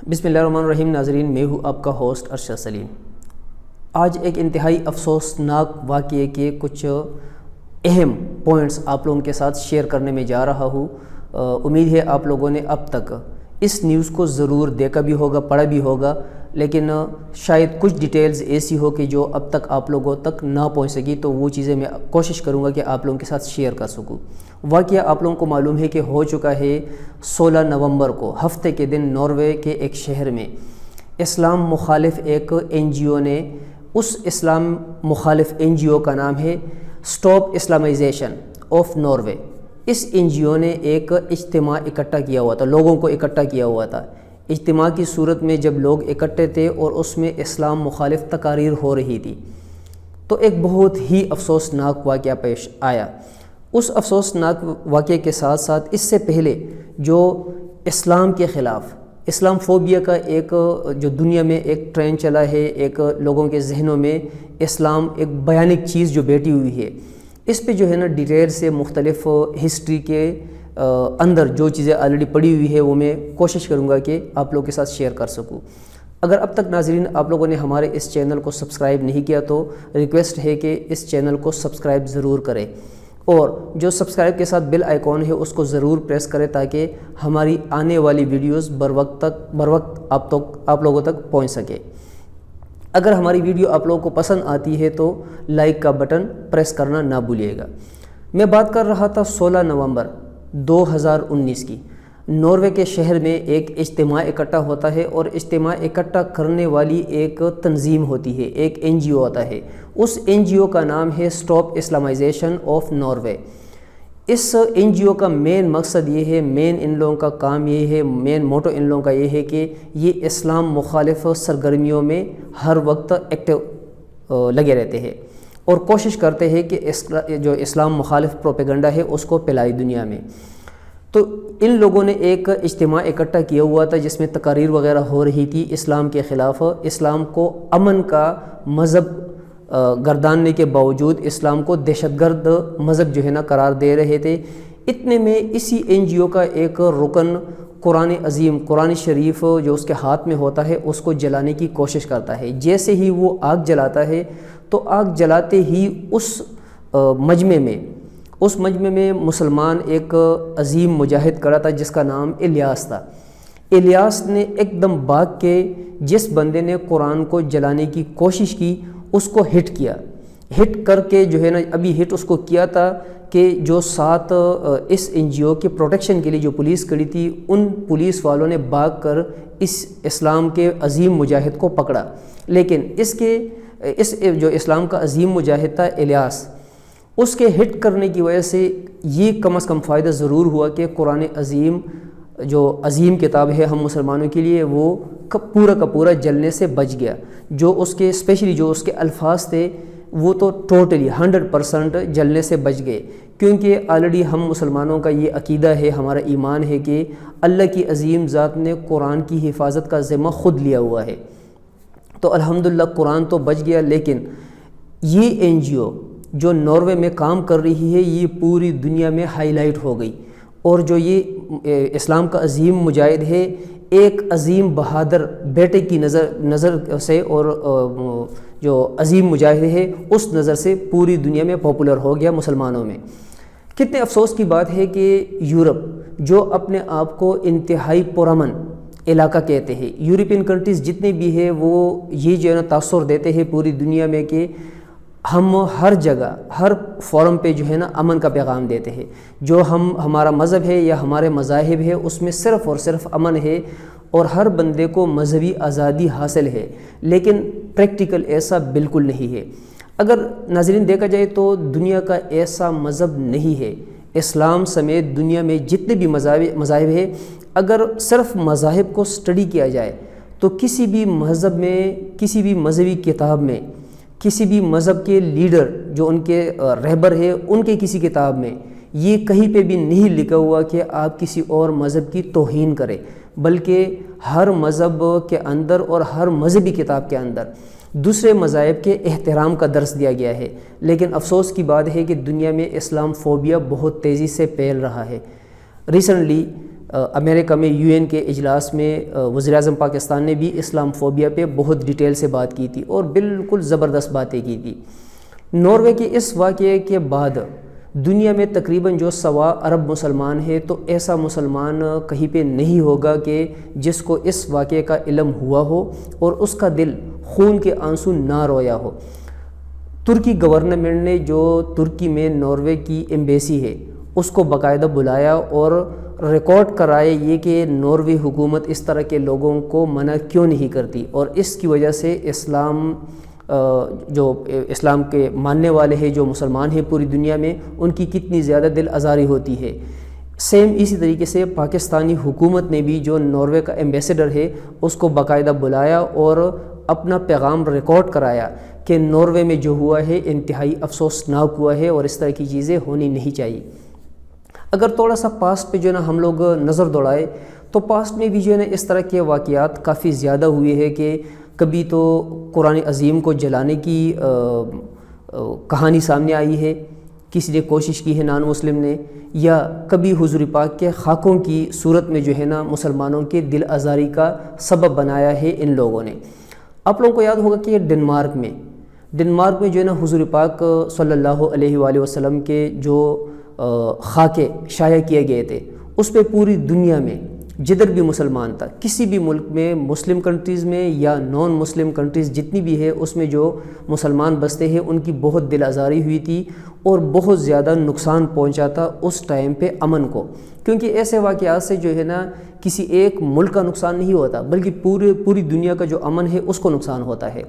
بسم اللہ الرحمن الرحیم۔ ناظرین، میں ہوں آپ کا ہوسٹ ارشد سلیم۔ آج ایک انتہائی افسوسناک واقعے کے کچھ اہم پوائنٹس آپ لوگوں کے ساتھ شیئر کرنے میں جا رہا ہوں۔ امید ہے آپ لوگوں نے اب تک اس نیوز کو ضرور دیکھا بھی ہوگا، پڑھا بھی ہوگا، لیکن شاید کچھ ڈیٹیلز ایسی ہو کہ جو اب تک آپ لوگوں تک نہ پہنچ سکی، تو وہ چیزیں میں کوشش کروں گا کہ آپ لوگوں کے ساتھ شیئر کر سکوں۔ واقعہ آپ لوگوں کو معلوم ہے کہ ہو چکا ہے 16 نومبر کو، ہفتے کے دن ناروے کے ایک شہر میں اسلام مخالف ایک NGO نے، اس اسلام مخالف NGO کا نام ہے اسٹاپ اسلامائزیشن آف ناروے۔ اس NGO نے ایک اجتماع اکٹھا کیا ہوا تھا، لوگوں کو اکٹھا کیا ہوا تھا۔ اجتماع کی صورت میں جب لوگ اکٹھے تھے اور اس میں اسلام مخالف تقاریر ہو رہی تھی، تو ایک بہت ہی افسوسناک واقعہ پیش آیا۔ اس افسوسناک واقعے کے ساتھ ساتھ اس سے پہلے جو اسلام کے خلاف اسلام فوبیا کا ایک جو دنیا میں ایک ٹرینڈ چلا ہے، ایک لوگوں کے ذہنوں میں اسلام ایک بیانک چیز جو بیٹھی ہوئی ہے، اس پہ جو ہے نا ڈیٹیل سے مختلف ہسٹری کے اندر جو چیزیں آلریڈی پڑی ہوئی ہے وہ میں کوشش کروں گا کہ آپ لوگوں کے ساتھ شیئر کر سکوں۔ اگر اب تک ناظرین آپ لوگوں نے ہمارے اس چینل کو سبسکرائب نہیں کیا تو ریکویسٹ ہے کہ اس چینل کو سبسکرائب ضرور کریں، اور جو سبسکرائب کے ساتھ بیل آئیکن ہے اس کو ضرور پریس کریں تاکہ ہماری آنے والی ویڈیوز بروقت آپ لوگوں تک پہنچ سکے۔ اگر ہماری ویڈیو آپ لوگوں کو پسند آتی ہے تو لائک کا بٹن پریس کرنا نہ بھولیے گا۔ میں بات کر رہا تھا 16 نومبر 2019 کی۔ ناروے کے شہر میں ایک اجتماع اکٹھا ہوتا ہے، اور اجتماع اکٹھا کرنے والی ایک تنظیم ہوتی ہے، ایک NGO ہوتا ہے۔ اس NGO کا نام ہے اسٹاپ اسلامائزیشن آف ناروے۔ اس NGO کا مین مقصد یہ ہے، مین ان لوگوں کا کام یہ ہے، مین موٹو ان لوگوں کا یہ ہے کہ یہ اسلام مخالف سرگرمیوں میں ہر وقت ایکٹیو لگے رہتے ہیں، اور کوشش کرتے ہیں کہ جو اسلام مخالف پروپیگنڈا ہے اس کو پھیلائے دنیا میں۔ تو ان لوگوں نے ایک اجتماع اکٹھا کیا ہوا تھا جس میں تقاریر وغیرہ ہو رہی تھی اسلام کے خلاف۔ اسلام کو امن کا مذہب گرداننے کے باوجود اسلام کو دہشت گرد مذہب جو ہے نا قرار دے رہے تھے۔ اتنے میں اسی NGO کا ایک رکن قرآن عظیم، قرآن شریف جو اس کے ہاتھ میں ہوتا ہے اس کو جلانے کی کوشش کرتا ہے۔ جیسے ہی وہ آگ جلاتا ہے تو آگ جلاتے ہی اس مجمع میں مسلمان ایک عظیم مجاہد کھڑا تھا جس کا نام الیاس تھا۔ الیاس نے ایک دم بھاگ کے جس بندے نے قرآن کو جلانے کی کوشش کی اس کو ہٹ کیا۔ ہٹ کر کے جو ہے نا، ابھی ہٹ اس کو کیا تھا کہ جو ساتھ اس NGO کے پروٹیکشن کے لیے جو پولیس کھڑی تھی، ان پولیس والوں نے بھاگ کر اس اسلام کے عظیم مجاہد کو پکڑا۔ لیکن اس جو اسلام کا عظیم مجاہد تھا الیاس، اس کے ہٹ کرنے کی وجہ سے یہ کم از کم فائدہ ضرور ہوا کہ قرآن عظیم جو عظیم کتاب ہے ہم مسلمانوں کے لیے، وہ پورا کا پورا جلنے سے بچ گیا۔ جو اس کے اسپیشلی جو اس کے الفاظ تھے وہ تو ٹوٹلی 100% جلنے سے بچ گئے، کیونکہ آلریڈی ہم مسلمانوں کا یہ عقیدہ ہے، ہمارا ایمان ہے کہ اللہ کی عظیم ذات نے قرآن کی حفاظت کا ذمہ خود لیا ہوا ہے۔ تو الحمدللہ قرآن تو بچ گیا، لیکن یہ NGO جو ناروے میں کام کر رہی ہے یہ پوری دنیا میں ہائی لائٹ ہو گئی، اور جو یہ اسلام کا عظیم مجاہد ہے ایک عظیم بہادر بیٹے کی نظر سے، اور جو عظیم مجاہد ہے اس نظر سے پوری دنیا میں پاپولر ہو گیا مسلمانوں میں۔ کتنے افسوس کی بات ہے کہ یورپ جو اپنے آپ کو انتہائی پرامن علاقہ کہتے ہیں، یورپین کنٹریز جتنے بھی ہیں وہ یہ جو ہے نا تاثر دیتے ہیں پوری دنیا میں کہ ہم ہر جگہ ہر فورم پہ جو ہے نا امن کا پیغام دیتے ہیں۔ جو ہمارا مذہب ہے یا ہمارے مذاہب ہے اس میں صرف اور صرف امن ہے، اور ہر بندے کو مذہبی آزادی حاصل ہے، لیکن پریکٹیکل ایسا بالکل نہیں ہے۔ اگر ناظرین دیکھا جائے تو دنیا کا ایسا مذہب نہیں ہے، اسلام سمیت دنیا میں جتنے بھی مذاہب ہیں، اگر صرف مذاہب کو سٹڈی کیا جائے تو کسی بھی مذہب میں، کسی بھی مذہبی کتاب میں، کسی بھی مذہب کے لیڈر جو ان کے رہبر ہے ان کے کسی کتاب میں یہ کہیں پہ بھی نہیں لکھا ہوا کہ آپ کسی اور مذہب کی توہین کریں، بلکہ ہر مذہب کے اندر اور ہر مذہبی کتاب کے اندر دوسرے مذاہب کے احترام کا درس دیا گیا ہے۔ لیکن افسوس کی بات ہے کہ دنیا میں اسلام فوبیا بہت تیزی سے پھیل رہا ہے۔ ریسنٹلی امریکہ میں UN کے اجلاس میں وزیر اعظم پاکستان نے بھی اسلام فوبیا پہ بہت ڈیٹیل سے بات کی تھی اور بالکل زبردست باتیں کی تھی۔ ناروے کے اس واقعے کے بعد دنیا میں تقریباً جو 1.25 ارب مسلمان ہے، تو ایسا مسلمان کہیں پہ نہیں ہوگا کہ جس کو اس واقعے کا علم ہوا ہو اور اس کا دل خون کے آنسو نہ رویا ہو۔ ترکی گورنمنٹ نے جو ترکی میں ناروے کی ایمبیسی ہے اس کو باقاعدہ بلایا اور ریکارڈ کرائے یہ کہ ناروے حکومت اس طرح کے لوگوں کو منع کیوں نہیں کرتی، اور اس کی وجہ سے اسلام کے ماننے والے ہیں جو مسلمان ہیں پوری دنیا میں، ان کی کتنی زیادہ دل آزاری ہوتی ہے۔ سیم اسی طریقے سے پاکستانی حکومت نے بھی جو ناروے کا ایمبیسڈر ہے اس کو باقاعدہ بلایا اور اپنا پیغام ریکارڈ کرایا کہ ناروے میں جو ہوا ہے انتہائی افسوسناک ہوا ہے اور اس طرح کی چیزیں ہونی نہیں چاہیے۔ اگر تھوڑا سا پاسٹ پہ جو ہے نا ہم لوگ نظر دوڑائے تو پاسٹ میں بھی جو ہے نا اس طرح کے واقعات کافی زیادہ ہوئے ہیں کہ کبھی تو قرآن عظیم کو جلانے کی کہانی سامنے آئی ہے، کسی نے کوشش کی ہے نان مسلم نے، یا کبھی حضور پاک کے خاکوں کی صورت میں جو ہے نا مسلمانوں کے دل آزاری کا سبب بنایا ہے ان لوگوں نے۔ آپ لوگوں کو یاد ہوگا کہ ڈنمارک میں جو ہے نا حضور پاک صلی اللہ علیہ وآلہ وسلم کے جو خاکے شائع کیے گئے تھے، اس پہ پوری دنیا میں جدھر بھی مسلمان تھا، کسی بھی ملک میں، مسلم کنٹریز میں یا نان مسلم کنٹریز جتنی بھی ہے، اس میں جو مسلمان بستے ہیں ان کی بہت دل آزاری ہوئی تھی اور بہت زیادہ نقصان پہنچا تھا اس ٹائم پہ امن کو، کیونکہ ایسے واقعات سے جو ہے نا کسی ایک ملک کا نقصان نہیں ہوتا بلکہ پوری دنیا کا جو امن ہے اس کو نقصان ہوتا ہے۔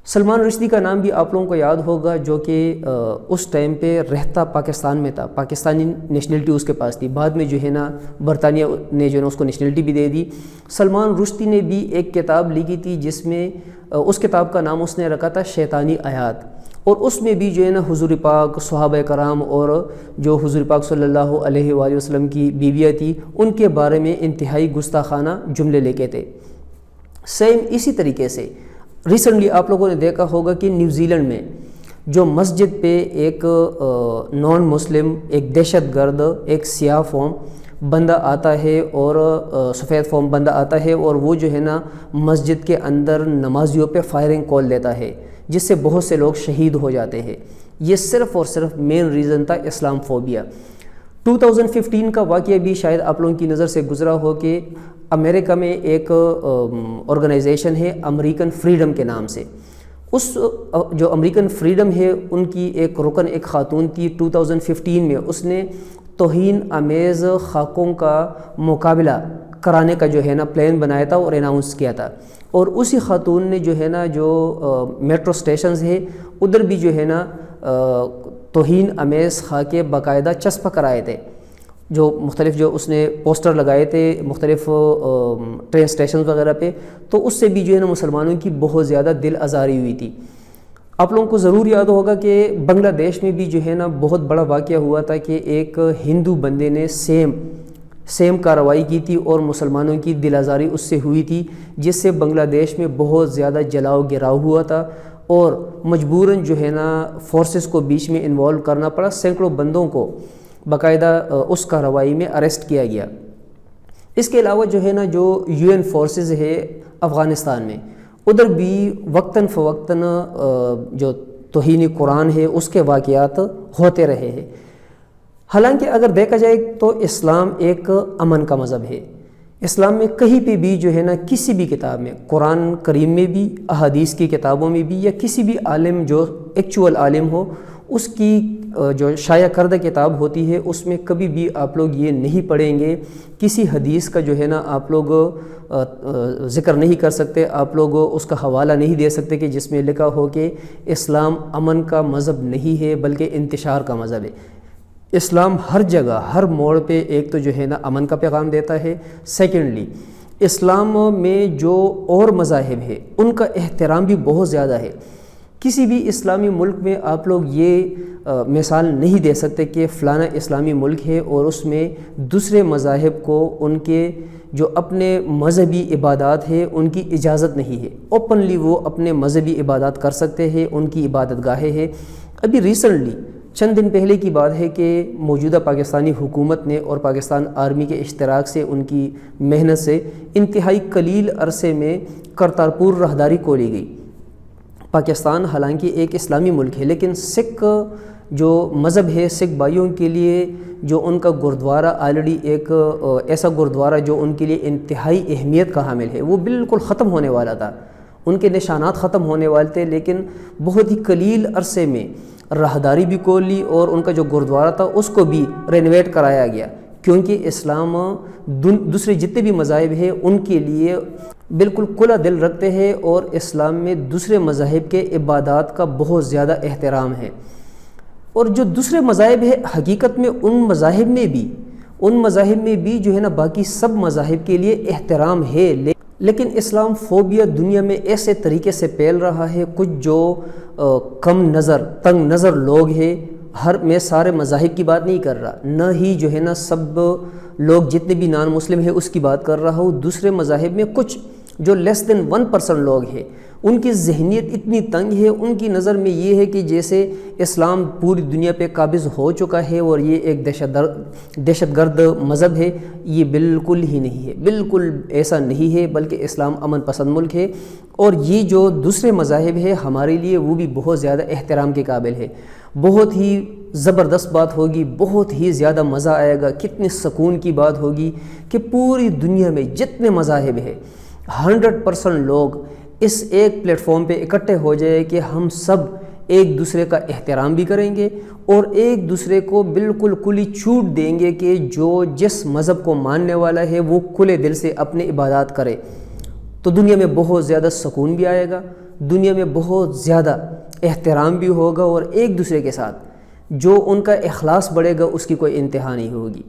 سلمان رشدی کا نام بھی آپ لوگوں کو یاد ہوگا، جو کہ اس ٹائم پہ رہتا پاکستان میں تھا، پاکستانی نیشنلٹی اس کے پاس تھی، بعد میں جو ہے نا برطانیہ نے جو ہے نا اس کو نیشنلٹی بھی دے دی۔ سلمان رشدی نے بھی ایک کتاب لکھی تھی جس میں اس کتاب کا نام اس نے رکھا تھا شیطانی آیات، اور اس میں بھی جو ہے نا حضور پاک، صحابہ کرام اور جو حضور پاک صلی اللہ علیہ وآلہ وسلم کی بیویاں تھی ان کے بارے میں انتہائی گستاخانہ جملے لکھے تھے۔ سیم اسی طریقے سے ریسنٹلی آپ لوگوں نے دیکھا ہوگا کہ نیوزی لینڈ میں جو مسجد پہ ایک نان مسلم، ایک دہشت گرد، ایک سیاہ فام بندہ آتا ہے اور سفید فام بندہ آتا ہے اور وہ جو ہے نا مسجد کے اندر نمازیوں پہ فائرنگ کال دیتا ہے، جس سے بہت سے لوگ شہید ہو جاتے ہیں۔ یہ صرف اور صرف مین ریزن تھا اسلام فوبیا۔ 2015 کا واقعہ بھی شاید آپ لوگوں کی نظر سے گزرا ہو کہ امریکہ میں ایک آرگنائزیشن ہے امریکن فریڈم کے نام سے، اس جو امریکن فریڈم ہے ان کی ایک رکن، ایک خاتون تھی، 2015 میں اس نے توہین آمیز خاکوں کا مقابلہ کرانے کا جو ہے نا پلان بنایا تھا اور اناؤنس کیا تھا، اور اسی خاتون نے جو ہے نا جو میٹرو سٹیشنز ہے ادھر بھی جو ہے نا توہین آمیز خاکے باقاعدہ چسپاں کرائے تھے، جو مختلف جو اس نے پوسٹر لگائے تھے مختلف ٹرین سٹیشنز وغیرہ پہ، تو اس سے بھی جو ہے نا مسلمانوں کی بہت زیادہ دل آزاری ہوئی تھی۔ آپ لوگوں کو ضرور یاد ہوگا کہ بنگلہ دیش میں بھی جو ہے نا بہت بڑا واقعہ ہوا تھا کہ ایک ہندو بندے نے سیم کارروائی کی تھی اور مسلمانوں کی دل آزاری اس سے ہوئی تھی، جس سے بنگلہ دیش میں بہت زیادہ جلاؤ گراؤ ہوا تھا اور مجبوراً جو ہے نا فورسز کو بیچ میں انوالو کرنا پڑا، سینکڑوں بندوں کو باقاعدہ اس کارروائی میں اریسٹ کیا گیا۔ اس کے علاوہ جو ہے نا جو UN فورسز ہے افغانستان میں، ادھر بھی وقتاً فوقتاً جو توہین قرآن ہے اس کے واقعات ہوتے رہے ہیں۔ حالانکہ اگر دیکھا جائے تو اسلام ایک امن کا مذہب ہے، اسلام میں کہیں پہ بھی جو ہے نا کسی بھی کتاب میں، قرآن کریم میں بھی، احادیث کی کتابوں میں بھی، یا کسی بھی عالم جو ایکچوئل عالم ہو اس کی جو شائع کردہ کتاب ہوتی ہے اس میں کبھی بھی آپ لوگ یہ نہیں پڑھیں گے، کسی حدیث کا جو ہے نا آپ لوگ ذکر نہیں کر سکتے، آپ لوگ اس کا حوالہ نہیں دے سکتے کہ جس میں لکھا ہو کہ اسلام امن کا مذہب نہیں ہے بلکہ انتشار کا مذہب ہے۔ اسلام ہر جگہ ہر موڑ پہ ایک تو جو ہے نا امن کا پیغام دیتا ہے، سیکنڈلی اسلام میں جو اور مذاہب ہے ان کا احترام بھی بہت زیادہ ہے۔ کسی بھی اسلامی ملک میں آپ لوگ یہ مثال نہیں دے سکتے کہ فلانا اسلامی ملک ہے اور اس میں دوسرے مذاہب کو ان کے جو اپنے مذہبی عبادات ہیں ان کی اجازت نہیں ہے، اوپنلی وہ اپنے مذہبی عبادات کر سکتے ہیں، ان کی عبادت گاہیں ہیں۔ ابھی ریسنٹلی چند دن پہلے کی بات ہے کہ موجودہ پاکستانی حکومت نے اور پاکستان آرمی کے اشتراک سے، ان کی محنت سے انتہائی قلیل عرصے میں کرتارپور راہداری کھولی گئی۔ پاکستان حالانکہ ایک اسلامی ملک ہے، لیکن سکھ جو مذہب ہے، سکھ بھائیوں کے لیے جو ان کا گردوارہ آلریڈی ایک ایسا گردوارہ جو ان کے لیے انتہائی اہمیت کا حامل ہے، وہ بالکل ختم ہونے والا تھا، ان کے نشانات ختم ہونے والے تھے، لیکن بہت ہی قلیل عرصے میں راہداری بھی کھول لی اور ان کا جو گردوارہ تھا اس کو بھی رینویٹ کرایا گیا، کیونکہ اسلام دوسرے جتنے بھی مذاہب ہیں ان کے لیے بالکل کھلا دل رکھتے ہیں، اور اسلام میں دوسرے مذاہب کے عبادات کا بہت زیادہ احترام ہے۔ اور جو دوسرے مذاہب ہیں، حقیقت میں ان مذاہب میں بھی جو ہے نا باقی سب مذاہب کے لیے احترام ہے، لیکن اسلام فوبیا دنیا میں ایسے طریقے سے پھیل رہا ہے۔ کچھ جو کم نظر، تنگ نظر لوگ ہیں، میں سارے مذاہب کی بات نہیں کر رہا، نہ ہی جو ہے نا سب لوگ جتنے بھی نان مسلم ہیں اس کی بات کر رہا ہوں، دوسرے مذاہب میں کچھ جو لیس دین 1% لوگ ہیں، ان کی ذہنیت اتنی تنگ ہے، ان کی نظر میں یہ ہے کہ جیسے اسلام پوری دنیا پہ قابض ہو چکا ہے اور یہ ایک دہشت گرد مذہب ہے۔ یہ بالکل ہی نہیں ہے، بالکل ایسا نہیں ہے، بلکہ اسلام امن پسند ملک ہے، اور یہ جو دوسرے مذاہب ہے ہمارے لیے وہ بھی بہت زیادہ احترام کے قابل ہے۔ بہت ہی زبردست بات ہوگی، بہت ہی زیادہ مزہ آئے گا، کتنے سکون کی بات ہوگی کہ پوری دنیا میں جتنے مذاہب ہیں 100% لوگ اس ایک پلیٹ فارم پہ اکٹھے ہو جائے کہ ہم سب ایک دوسرے کا احترام بھی کریں گے اور ایک دوسرے کو بالکل کھلی چھوٹ دیں گے کہ جو جس مذہب کو ماننے والا ہے وہ کھلے دل سے اپنے عبادات کرے، تو دنیا میں بہت زیادہ سکون بھی آئے گا، دنیا میں بہت زیادہ احترام بھی ہوگا، اور ایک دوسرے کے ساتھ جو ان کا اخلاص بڑھے گا اس کی کوئی انتہا نہیں ہوگی۔